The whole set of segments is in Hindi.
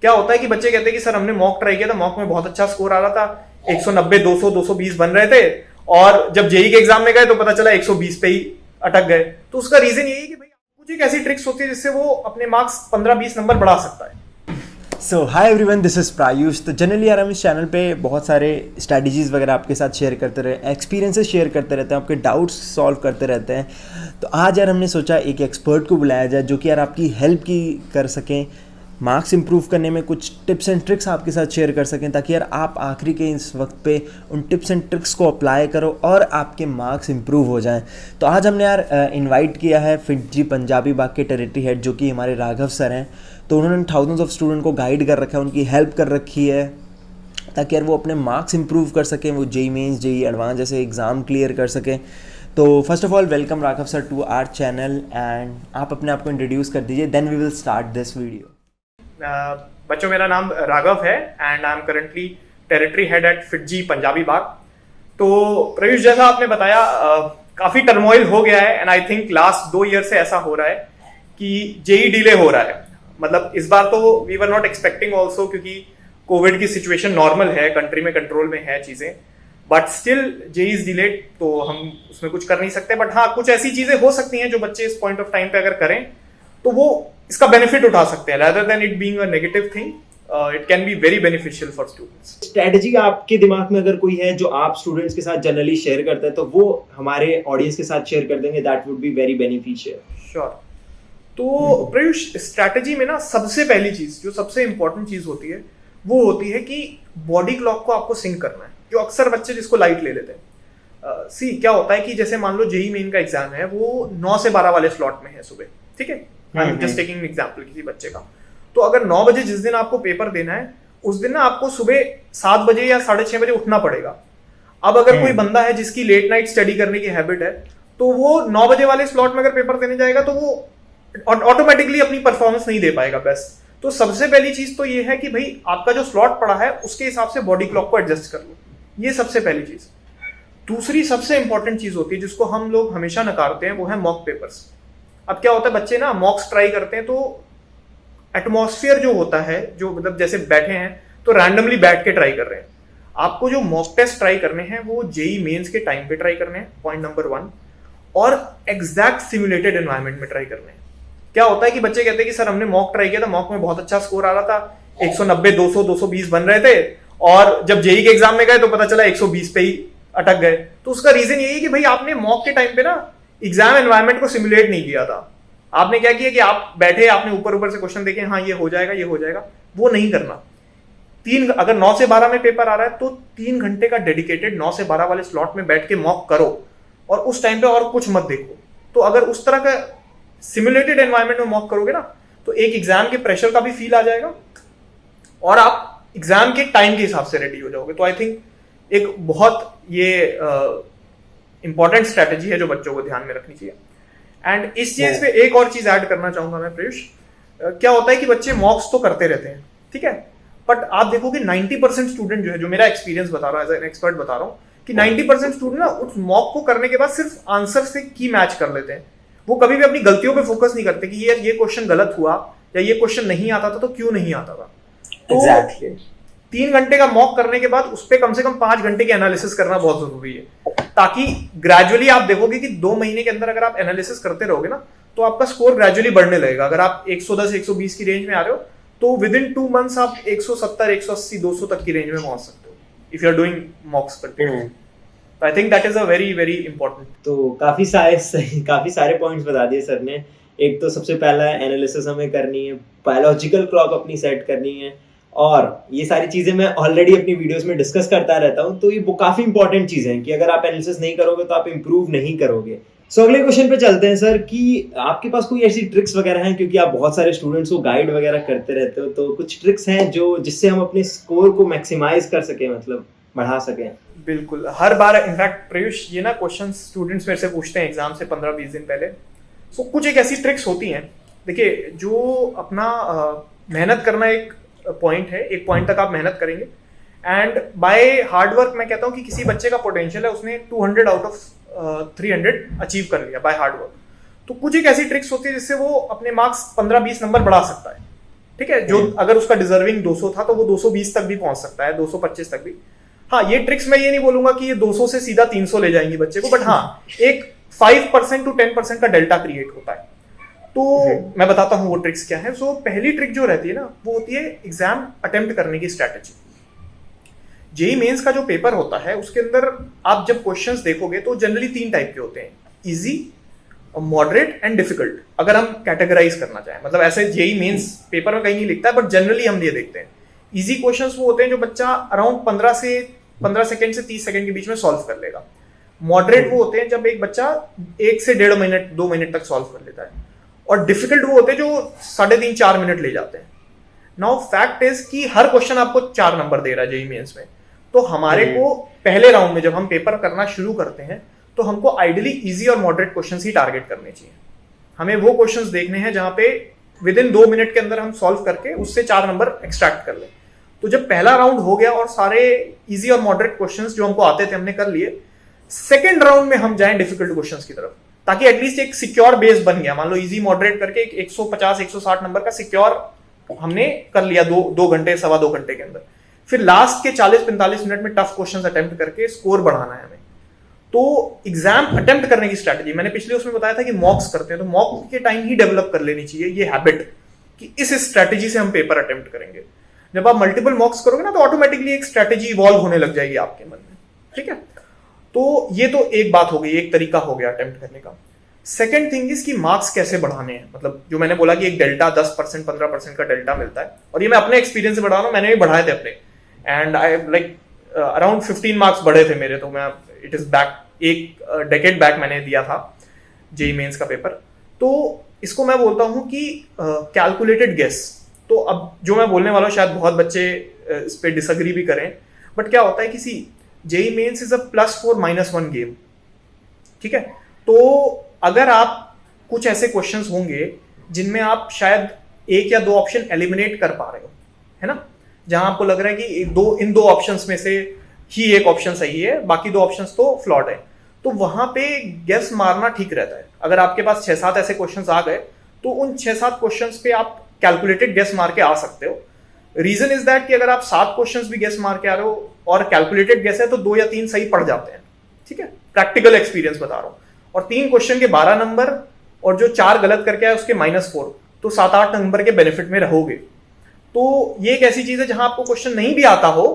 क्या होता है कि बच्चे कहते हैं कि सर हमने मॉक ट्राई किया था, मॉक में बहुत अच्छा स्कोर आ रहा था, 190, 200, 220 बन रहे थे, और जब जेई के एग्जाम में गए तो पता चला 120 पे ही अटक गए। तो उसका रीजन यही है कि भाई कुछ एक ऐसी ट्रिक्स होती है जिससे वो अपने मार्क्स 15-20 नंबर बढ़ा सकता है। सो हाई एवरीवन, दिस इज़ प्रायुष। तो जनरली यार हम इस चैनल पे बहुत सारे स्ट्रैटेजीज़ वगैरह आपके साथ शेयर करते रहे, एक्सपीरियंसेस शेयर करते रहते हैं, आपके डाउट्स सॉल्व करते रहते हैं। तो आज यार हमने सोचा एक एक्सपर्ट को बुलाया जाए जो कि यार आपकी हेल्प की कर सकें, मार्क्स इंप्रूव करने में कुछ टिप्स एंड ट्रिक्स आपके साथ शेयर कर सकें, ताकि यार आप आखिरी के इस वक्त पे उन टिप्स एंड ट्रिक्स को अप्लाई करो और आपके मार्क्स इंप्रूव हो जाएं। तो आज हमने यार इनवाइट किया है फिटजी पंजाबी बाग के टेरिटरी हेड जो कि हमारे राघव सर हैं। तो उन्होंने थाउजेंड्स ऑफ स्टूडेंट को गाइड कर रखा है, उनकी हेल्प कर रखी है ताकि यार वो अपने मार्क्स इंप्रूव कर सकें, वो जेई मेंस, जेई एडवांस जैसे एग्ज़ाम क्लियर कर सकें। तो first of all welcome Raghav sir to our channel, and आप अपने आप को इंट्रोड्यूस कर दीजिए, then we will start this video. बच्चों, मेरा नाम राघव है and I am currently territory head at FIITJEE Punjabi Bagh. तो प्रयुष, जैसा आपने बताया, काफ़ी टर्मोइल हो गया है and I think last 2 year से ऐसा हो रहा है कि जेई डिले हो रहा है। मतलब इस बार तो we were not expecting also, क्योंकि कोविड की सिचुएशन नॉर्मल है, कंट्री में कंट्रोल में है चीज़ें, but still JEE is delayed, तो हम उसमें कुछ कर नहीं सकते। बट हाँ, कुछ ऐसी चीज़ें हो सकती हैं जो बच्चे इस पॉइंट ऑफ टाइम पे अगर करें तो वो इसका बेनिफिट उठा सकते हैं, rather than it being a negative thing, it can be very beneficial for students. Strategy आपके दिमाग में अगर कोई है जो आप स्टूडेंट्स के साथ जनरली शेयर करते हैं तो वो हमारे ऑडियंस के साथ शेयर कर देंगे, that would be very beneficial. Sure. तो प्रयुष, स्ट्रैटेजी में ना सबसे पहली चीज, जो सबसे इंपॉर्टेंट चीज होती है, वो होती है कि बॉडी क्लॉक को आपको सिंक करना है, जो अक्सर बच्चे जिसको लाइट ले लेते हैं। सी क्या होता है कि जैसे मान लो जेई मेन का एग्जाम है, वो 9 से 12 वाले स्लॉट में है सुबह, ठीक है, I am just taking example किसी बच्चे का। तो अगर 9 बजे जिस दिन आपको पेपर देना है, उस दिन ना आपको सुबह 7 बजे या 6:30 बजे उठना पड़ेगा। अब अगर कोई बंदा है जिसकी लेट नाइट स्टडी करने की हैबिट है, तो वो 9 बजे वाले स्लॉट में अगर पेपर देने जाएगा तो वो ऑटोमेटिकली अपनी परफॉर्मेंस नहीं दे पाएगा बेस्ट। तो सबसे पहली चीज तो ये है कि भाई आपका जो स्लॉट पड़ा है उसके हिसाब से बॉडी क्लॉक को एडजस्ट कर लो, ये सबसे पहली चीज। दूसरी सबसे इंपॉर्टेंट चीज होती है जिसको हम लोग हमेशा नकारते हैं, वो है मॉक पेपर्स। अब क्या होता है, बच्चे ना मॉक्स ट्राई करते हैं तो एटमॉस्फेयर जो होता है, जो मतलब जैसे बैठे हैं तो रैंडमली बैठ के ट्राई कर रहे हैं। आपको जो मॉक टेस्ट ट्राई करने हैं वो जेई मेंस के टाइम पे ट्राई करने हैं, पॉइंट नंबर 1, और एग्जैक्ट सिमुलेटेड एनवायरनमेंट में ट्राई करने हैं। क्या होता है कि बच्चे कहते हैं कि सर हमने मॉक ट्राई किया था, मॉक में बहुत अच्छा स्कोर आ रहा था, 190, 200, 220 बन रहे थे, और जब जेई के एग्जाम में गए तो पता चला 120 पे ही अटक गए। तो उसका रीजन यही है कि भाई आपने मॉक के टाइम पे ना एग्जाम एनवायरनमेंट को सिमुलेट नहीं किया था। आपने क्या किया कि आप बैठे, आपने ऊपर ऊपर से क्वेश्चन देखे, हाँ ये हो जाएगा, ये हो जाएगा, वो नहीं करना। अगर 9 से 12 में पेपर आ रहा है तो 3 घंटे का डेडिकेटेड 9 से 12 वाले स्लॉट में बैठ के मॉक करो, और उस टाइम पे और कुछ मत देखो। तो अगर उस तरह का सिमुलेटेड एनवायरनमेंट में मॉक करोगे ना, तो एक एग्जाम के प्रेशर का भी फील आ जाएगा और आप एग्जाम के टाइम के हिसाब से रेडी हो जाओगे। तो आई थिंक एक बहुत ये इंपॉर्टेंट स्ट्रैटेजी है जो बच्चों को ध्यान में रखनी चाहिए। एंड इस चीज पे एक और चीज ऐड करना चाहूंगा मैं प्रयुष। क्या होता है कि बच्चे मॉक्स तो करते रहते हैं, ठीक है, बट आप देखोगे 90% स्टूडेंट जो है, जो मेरा एक्सपीरियंस बता रहा हूँ, एज एन एक्सपर्ट बता रहा हूँ, कि 90% स्टूडेंट ना उस मॉक को करने के बाद सिर्फ आंसर से की मैच कर लेते हैं। वो कभी भी अपनी गलतियों पे फोकस नहीं करते कि ये क्वेश्चन गलत हुआ या ये क्वेश्चन नहीं आता था तो क्यों नहीं आता था। तो Exactly. 3 घंटे का मॉक करने के बाद उस पर कम से कम 5 घंटे की एनालिसिस करना बहुत जरूरी है, ताकि ग्रेजुअली आप देखोगे कि 2 महीने के अंदर अगर आप एनालिसिस करते रहोगे ना, तो आपका स्कोर ग्रेजुअली बढ़ने लगेगा। अगर आप 110, 120 की रेंज में आ रहे हो तो विद इन 2 मंथ्स आप 170, 180, 200 तक की रेंज में पहुंच सकते हो, if you are doing mocks continuously. I think that is a very very important. तो काफी सारे पॉइंट्स बता दिए सर ने। एक तो सबसे पहला एनालिसिस हमें करनी है, बायोलॉजिकल क्लॉक अपनी सेट करनी है, और ये सारी चीजें मैं ऑलरेडी अपनी वीडियोस में डिस्कस करता रहता हूँ। तो ये काफी इंपॉर्टेंट चीजें हैं कि अगर आप एनालिसिस नहीं करोगे तो आप इंप्रूव नहीं करोगे। सो अगले क्वेश्चन पे चलते हैं सर, कि आपके पास कोई ऐसी ट्रिक्स वगैरह हैं, क्योंकि आप बहुत सारे स्टूडेंट्स को गाइड वगैरह करते रहते हो, तो कुछ ट्रिक्स हैं जो जिससे हम अपने स्कोर को मैक्सिमाइज कर सकें, मतलब बढ़ा सकें? बिल्कुल, हर बार इनफैक्ट प्रयुष ये ना क्वेश्चन स्टूडेंट्स मेरे से पूछते हैं एग्जाम से 15-20 दिन पहले। सो कुछ एक ऐसी ट्रिक्स होती हैं, देखिए, जो अपना मेहनत करना एक पॉइंट है, एक पॉइंट तक आप मेहनत करेंगे एंड बाय हार्डवर्क, मैं कहता हूँ कि किसी बच्चे का पोटेंशियल है, उसने 200 आउट ऑफ 300 अचीव कर लिया बाय हार्डवर्क। तो कुछ एक ऐसी ट्रिक्स होती है जिससे वो अपने मार्क्स 15-20 नंबर बढ़ा सकता है। ठीक है, जो अगर उसका डिजर्विंग 200 था तो वो 220 तक भी पहुंच सकता है, 225 तक भी। हाँ, ये ट्रिक्स मैं ये नहीं बोलूंगा कि ये 200 से सीधा 300 ले जाएंगी बच्चे को, बट हाँ एक 5% टू 10% का डेल्टा क्रिएट होता है। तो मैं बताता हूँ वो ट्रिक्स क्या है। सो पहली ट्रिक जो रहती है ना, वो होती है एग्जाम अटेम्प्ट करने की स्ट्रैटेजी। जेई मेंस का जो पेपर होता है उसके अंदर आप जब क्वेश्चंस देखोगे तो जनरली 3 टाइप के होते हैं, इजी, मॉडरेट एंड डिफिकल्ट। अगर हम कैटेगराइज करना चाहें, मतलब ऐसे जेई मेंस पेपर में कहीं नहीं लिखता है, बट जनरली हम ये देखते हैं इजी क्वेश्चंस वो होते हैं जो बच्चा अराउंड 15 सेकंड से 30 सेकंड के बीच में सॉल्व कर लेगा। मॉडरेट वो होते हैं जब एक बच्चा 1 से 1.5 मिनट 2 मिनट तक सॉल्व कर लेता है, और डिफिकल्ट वो होते हैं जो 3.5-4 मिनट ले जाते हैं। नाउ फैक्ट इज कि हर क्वेश्चन आपको 4 नंबर दे रहा है जेई मेंस में, तो हमारे को पहले राउंड में जब हम पेपर करना शुरू करते हैं तो हमको आइडियली इजी और मॉडरेट क्वेश्चंस ही टारगेट करने चाहिए। हमें वो क्वेश्चंस देखने हैं जहां पे विद इन 2 मिनट के अंदर हम सॉल्व करके उससे 4 नंबर एक्सट्रैक्ट कर लें। तो जब पहला राउंड हो गया और सारे इजी और मॉडरेट क्वेश्चंस जो हमको आते थे हमने कर लिए, सेकेंड राउंड में हम जाएं डिफिकल्ट क्वेश्चंस की तरफ, ताकि एटलीस्ट एक सिक्योर बेस बन गया। मान लो इजी मॉडरेट करके एक 150-160 नंबर का सिक्योर हमने कर लिया 2 घंटे 2.25 घंटे के अंदर। फिर लास्ट के 40-45 मिनट में टफ क्वेश्चंस अटेम्प्ट करके स्कोर बढ़ाना है हमें। तो एग्जाम अटेम्प्ट करने की स्ट्रैटेजी मैंने पिछले उसमें बताया था कि मॉक्स करते हैं, तो मॉक के टाइम ही डेवलप कर लेनी चाहिए ये हैबिट कि इस स्ट्रैटेजी से हम पेपर अटेम्प्ट करेंगे। जब आप मल्टीपल मॉक्स करोगे ना तो ऑटोमेटिकली एक स्ट्रैटेजी इवॉल्व होने लग जाएगी आपके मन में, ठीक है। तो ये तो एक बात हो गई, एक तरीका हो गया अटेम्प्ट करने का। सेकेंड थिंग इज कि मार्क्स कैसे बढ़ाने हैं। मतलब जो मैंने बोला कि एक डेल्टा 10% 15% का डेल्टा मिलता है, और ये मैं अपने एक्सपीरियंस से बढ़ा रहा हूँ, मैंने भी बढ़ाए थे अपने, and I like around 15 marks बढ़े थे मेरे। तो मैं इट इज बैक एक डेकेड बैक मैंने दिया था जेई मेंस का पेपर। तो इसको मैं बोलता हूँ कि कैलकुलेटेड गेस। तो अब जो मैं बोलने वाला हूँ शायद बहुत बच्चे इस पे डिसएग्री भी करें, बट क्या होता है किसी JEE Mains is a +4 -1 game, ठीक है। तो अगर आप कुछ ऐसे क्वेश्चंस होंगे जिनमें आप शायद 1 या 2 ऑप्शन एलिमिनेट कर पा रहे हो, है ना, जहां आपको लग रहा है कि इन दो ऑप्शंस में से ही एक ऑप्शन सही है, बाकी 2 ऑप्शंस तो फ्लॉड है, तो वहां पे गेस मारना ठीक रहता है। अगर आपके पास 6-7 ऐसे क्वेश्चंस आ गए तो उन 6-7 क्वेश्चंस पे आप कैलकुलेटेड गेस मार के आ सकते हो। रीजन इज दैट कि अगर आप 7 क्वेश्चंस भी गेस मार के आ रहे हो और कैलकुलेटेड गेस है तो 2 या 3 सही पड़ जाते हैं, ठीक है। प्रैक्टिकल एक्सपीरियंस बता रहा हूं। और 3 क्वेश्चन के 12 नंबर और जो 4 गलत करके आए उसके -4, तो 7-8 नंबर के बेनिफिट में रहोगे। तो ये एक ऐसी चीज है जहां आपको क्वेश्चन नहीं भी आता हो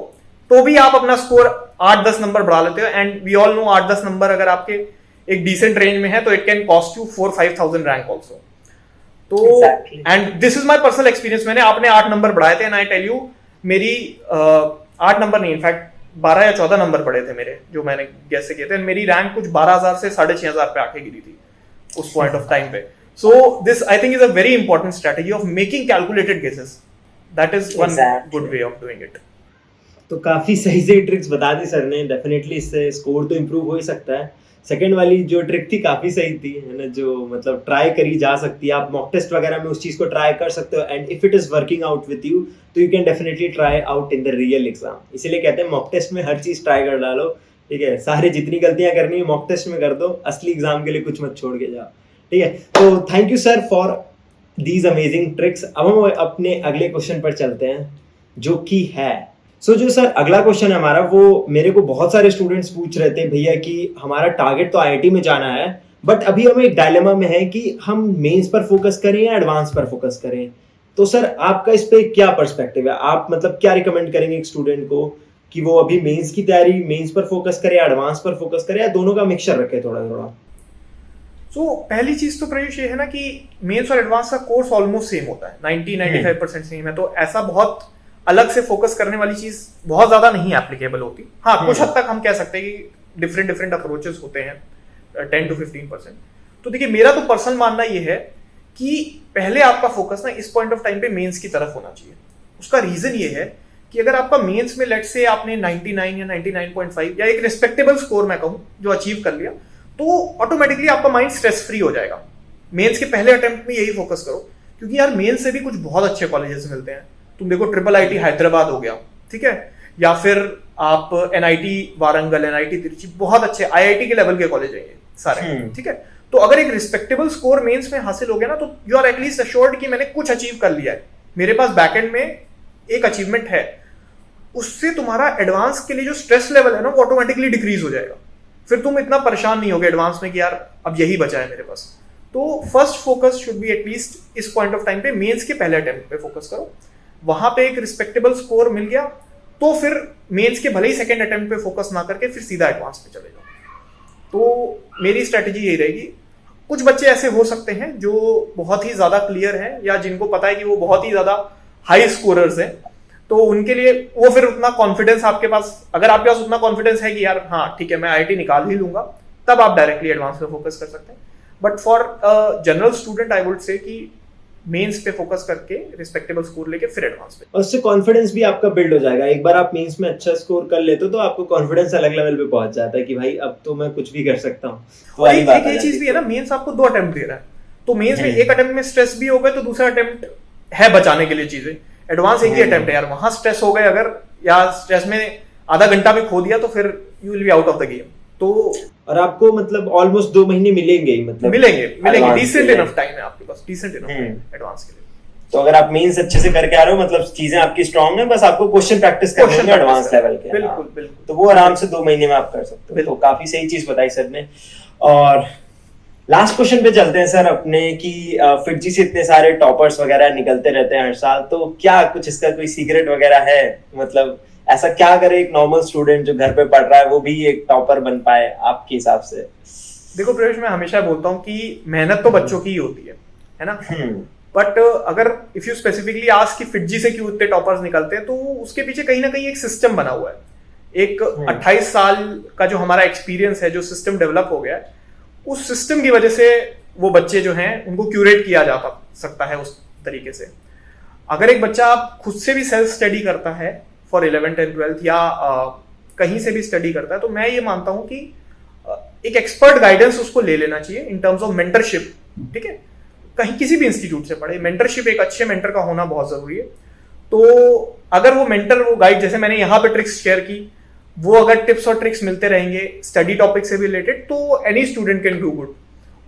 तो भी आप अपना स्कोर 8-10 नंबर बढ़ा लेते हो। And we all know 8-10 number अगर आपके एक डिसेंट रेंज में है तो it can cost you 4-5,000 rank also. तो and this is my personal experience. मैंने आपने 8 नंबर बढ़ाए थे, एंड आई टेल यू मेरी 8 नंबर नहीं, इनफैक्ट 12 या 14 नंबर पड़े थे मेरे, जो मैंने गेस से किए थे। मेरी रैंक कुछ 12,000 से 6,500 पे आके गिरी थी उस पॉइंट ऑफ टाइम पे। So this I think is a very important strategy of making calculated guesses. That is one good way of doing it. तो काफी सही सही ट्रिक्स बता दी सर ने। डेफिनेटली इससे स्कोर तो इम्प्रूव हो ही सकता है। सेकंड वाली जो ट्रिक थी काफी सही थी, है ना, जो मतलब ट्राई करी जा सकती है। आप मॉक टेस्ट वगैरह में उस चीज को ट्राई कर सकते हो, and if it is working out with you तो you can definitely try out in the real exam. इसीलिए कहते हैं मॉक टेस्ट में हर चीज ट्राई कर डालो, ठीक है। सारी जितनी गलतियां करनी है मॉक टेस्ट में कर दो, असली एग्जाम के लिए कुछ मत छोड़ के जाओ, ठीक है। तो thank you sir for these amazing tricks. अब हम अपने अगले क्वेश्चन पर चलते हैं, जो कि है जो सर अगला क्वेश्चन है हमारा, वो मेरे को बहुत सारे स्टूडेंट्स पूछ रहे थे भैया कि हमारा टारगेट तो आईआईटी में जाना है, बट अभी हम एक डायलेमा में है कि हम मेंस पर फोकस करें या एडवांस पर फोकस करें। तो सर आपका इस पे क्या पर्सपेक्टिव है? आप मतलब क्या रिकमेंड करेंगे एक स्टूडेंट को कि वो अभी मेंस की तैयारी मेंस पर फोकस करे, एडवांस पर फोकस करे, या दोनों का मिक्सचर रखे थोड़ा थोड़ा? पहली चीज तो प्रयुष ये है ना कि मेंस और एडवांस का कोर्स ऑलमोस्ट सेम होता है, 90-95% सेम है। तो ऐसा बहुत अलग से फोकस करने वाली चीज बहुत ज्यादा नहीं एप्लीकेबल होती। हाँ, कुछ हद तक हम कह सकते हैं कि डिफरेंट अप्रोचेस होते हैं, 10-15%। तो देखिए, मेरा तो पर्सनल मानना ये है कि पहले आपका फोकस ना इस पॉइंट ऑफ टाइम पे मेंस की तरफ होना चाहिए। उसका रीजन ये है कि अगर आपका मेंस में लेट्स से आपने 99 या 99.5 या एक रिस्पेक्टेबल स्कोर मैं कहूं जो अचीव कर लिया, तो ऑटोमेटिकली आपका माइंड स्ट्रेस फ्री हो जाएगा। मेंस के पहले अटेम्प्ट में यही फोकस करो, क्योंकि यार मेंस से भी कुछ बहुत अच्छे कॉलेजेस मिलते हैं। तुम देखो, IIIT हैदराबाद हो गया, ठीक है, या फिर आप NIT वारंगल, NIT तिरुचि, बहुत अच्छे IIT के लेवल के कॉलेज है ये सारे, ठीक है। तो अगर एक रिस्पेक्टेबल स्कोर मेंस में हासिल हो गया ना, तो यू आर एटलीस्ट अश्योर्ड कि मैंने कुछ अचीव कर लिया है मेरे पास बैकएंड में एक अचीवमेंट है, उससे तुम्हारा एडवांस के लिए जो स्ट्रेस लेवल है ना वो ऑटोमेटिकली डिक्रीज हो जाएगा। फिर तुम इतना परेशान नहीं होगे एडवांस में कि यार अब यही बचा है मेरे पास। तो first focus should be at least इस पॉइंट ऑफ टाइम पे मेंस के पहले अटेम्प्ट पे फोकस करो। वहां पे एक रिस्पेक्टेबल स्कोर मिल गया तो फिर मेंस के भले ही सेकंड अटेम्प्ट पे फोकस ना करके फिर सीधा एडवांस पे चले जाओ। तो मेरी स्ट्रेटेजी यही रहेगी। कुछ बच्चे ऐसे हो सकते हैं जो बहुत ही ज्यादा क्लियर हैं या जिनको पता है कि वो बहुत ही ज्यादा हाई स्कोरर्स हैं, तो उनके लिए वो फिर उतना कॉन्फिडेंस आपके पास, अगर आपके पास उतना कॉन्फिडेंस है कि यार हाँ ठीक है मैं आईआईटी निकाल ही लूंगा, तब आप डायरेक्टली एडवांस पे फोकस कर सकते हैं। But for general student I would say कि मेंस पे फोकस करके रिस्पेक्टेबल स्कोर लेके फिर एडवांस पे। और उससे कॉन्फिडेंस भी आपका बिल्ड हो जाएगा। एक बार आप मेंस में अच्छा स्कोर कर लेते हो तो आपको कॉन्फिडेंस अलग लेवल पे पहुंच जाता है कि भाई अब तो मैं कुछ भी कर सकता हूँ। तो वाली बात एक चीज भी है ना, मेंस आपको 2 अटेम्प्ट दे रहा है, तो मेंस में एक अटेम्प्ट में स्ट्रेस भी हो गए तो दूसरा अटेम्प्ट है बचाने के लिए चीजें। एडवांस एक ही अटेम्प्ट है यार, वहां स्ट्रेस हो गए अगर या स्ट्रेस में आधा घंटा भी खो दिया तो फिर you will be out of the game. तो और आपको मतलब ऑलमोस्ट 2 महीने मिलेंगे ही, मतलब मिलेंगे डिसेंट इनफ टाइम है आपके पास, डिसेंट इनफ एडवांस के लिए। तो अगर आप मेंस अच्छे से करके आ रहे हो मतलब चीजें आपकी स्ट्रांग है, बस आपको क्वेश्चन प्रैक्टिस करनी है एडवांस लेवल के। बिल्कुल बिल्कुल, तो वो आराम से 2 महीने में आप कर सकते हो। तो काफी सही चीज बताई सर ने। और लास्ट क्वेश्चन पे चलते हैं सर अपने कि फिटजी से इतने सारे टॉपर्स वगैरह निकलते रहते हैं हर साल, तो क्या कुछ इसका कोई सीक्रेट वगैरह है? मतलब ऐसा क्या करे एक नॉर्मल स्टूडेंट जो घर पे पढ़ रहा है वो भी एक टॉपर बन पाए आपके हिसाब से? देखो प्रवेश, मैं हमेशा बोलता हूँ कि मेहनत तो बच्चों की ही होती है ना। बट अगर इफ यू स्पेसिफिकली आस्क कि फिटजी से क्यों इतने टॉपर्स निकलते हैं, तो उसके पीछे कहीं ना कहीं एक सिस्टम बना हुआ है। एक 28 साल का जो हमारा एक्सपीरियंस है, जो सिस्टम डेवलप हो गया है, उस सिस्टम की वजह से वो बच्चे जो हैं उनको क्यूरेट किया जा सकता है उस तरीके से। अगर एक बच्चा खुद से भी सेल्फ स्टडी करता है फॉर 11th and 12th या कहीं से भी स्टडी करता है, तो मैं ये मानता हूं कि एक एक्सपर्ट गाइडेंस उसको ले लेना चाहिए इन टर्म्स ऑफ मेंटरशिप। ठीक है, कहीं किसी भी इंस्टीट्यूट से पढ़े, मेंटरशिप एक अच्छे मेंटर का होना बहुत जरूरी है। तो अगर वो मेंटर, वो गाइड, जैसे मैंने यहाँ पे ट्रिक्स शेयर की, वो अगर टिप्स और ट्रिक्स मिलते रहेंगे स्टडी टॉपिक से भी रिलेटेड, तो any student can do good.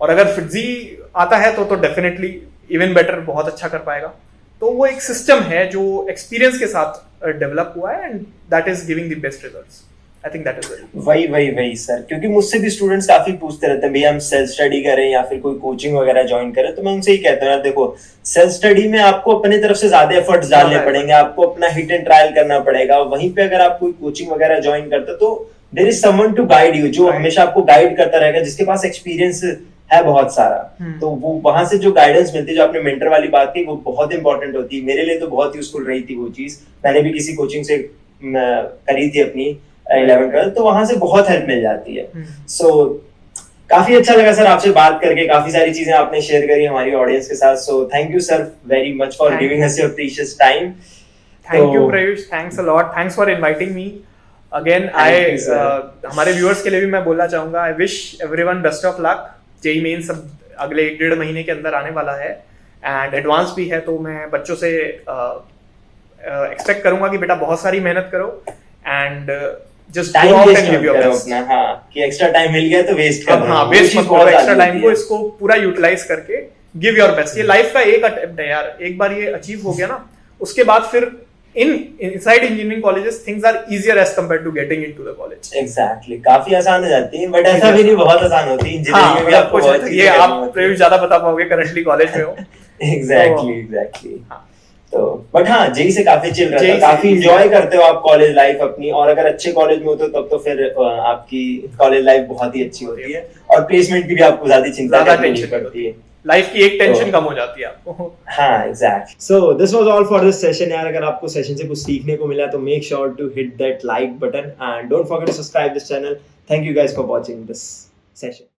और अगर फिटजी आता है तो डेफिनेटली इवन बेटर, बहुत अच्छा कर पाएगा। तो वो एक सिस्टम है जो एक्सपीरियंस के साथ डेवलप हुआ है and that is giving the best results. I think that is वही सर, क्योंकि मुझसे भी स्टूडेंट्स काफी पूछते रहते हैं भैया हम सेल्फ स्टडी करें या फिर कोई कोचिंग वगैरह ज्वाइन करें, तो मैं उनसे ही कहता हूँ यार देखो, सेल्फ स्टडी में आपको अपनी तरफ से ज्यादा एफर्ट्स डालने पड़ेंगे, आपको अपना हिट एंड ट्रायल करना पड़ेगा। वहीं पे अगर आप कोई कोचिंग वगैरह ज्वाइन करते हो तो there is someone to guide you, जो हमेशा आपको गाइड करता रहेगा, जिसके पास एक्सपीरियंस है बहुत सारा। तो वो वहां से जो गाइडेंस मिलती है, जो आपने मेंटर वाली बात की, वो बहुत इंपॉर्टेंट होती है। मेरे लिए तो बहुत यूजफुल रही थी वो चीज। मैंने भी किसी कोचिंग से करी थी अपनी 11th 12th, तो वहां से बहुत हेल्प मिल जाती है। सो काफी अच्छा लगा सर आपसे बात करके, काफी सारी चीजें आपने शेयर करी हमारी ऑडियंस के साथ। So thank you sir very much for giving us your precious time. Thank you Prayush, thanks a lot, thanks for inviting me again. हमारे व्यूअर्स के लिए भी मैं बोलना चाहूंगा, I wish everyone best of luck. JEE Mains सब अगले 1-1.5 महीने के अंदर आने वाला है एंड एडवांस भी है, तो मैं बच्चों से एक्सपेक्ट करूंगा कि बेटा बहुत सारी मेहनत करो and just go out and give your best. हां, कि एक्स्ट्रा टाइम मिल गया तो वेस्ट कर, हां वेस्ट मत करो एक्स्ट्रा टाइम को, इसको पूरा यूटिलाइज करके गिव योर बेस्ट। ये लाइफ का एक अटेम्प्ट है यार, एक बार ये अचीव हो गया ना, उसके बाद फिर inside engineering colleges things are easier as compared to getting into the college. Exactly, काफी आसान हो जाती है, बट ऐसा भी नहीं बहुत आसान होती है। इंजीनियरिंग में भी आपको बहुत ये आप प्रयोग ज्यादा बता पाओगे, करंटली कॉलेज में हो। एग्जैक्टली। तो बट हाँ, जेईई से काफी चिल रहता है, काफी एंजॉय करते हो आप कॉलेज लाइफ अपनी, और अगर अच्छे कॉलेज में होते हो तब तो फिर आपकी कॉलेज लाइफ बहुत ही अच्छी होती है, और प्लेसमेंट की भी आपको ज्यादा चिंता नहीं पड़ती है। लाइफ की एक टेंशन कम हो जाती है आपको। हाँ exactly. So this was all for this session यार। अगर आपको सेशन से कुछ सीखने को मिला तो make sure to hit that like button and don't forget to subscribe this channel. Thank you guys for watching this session.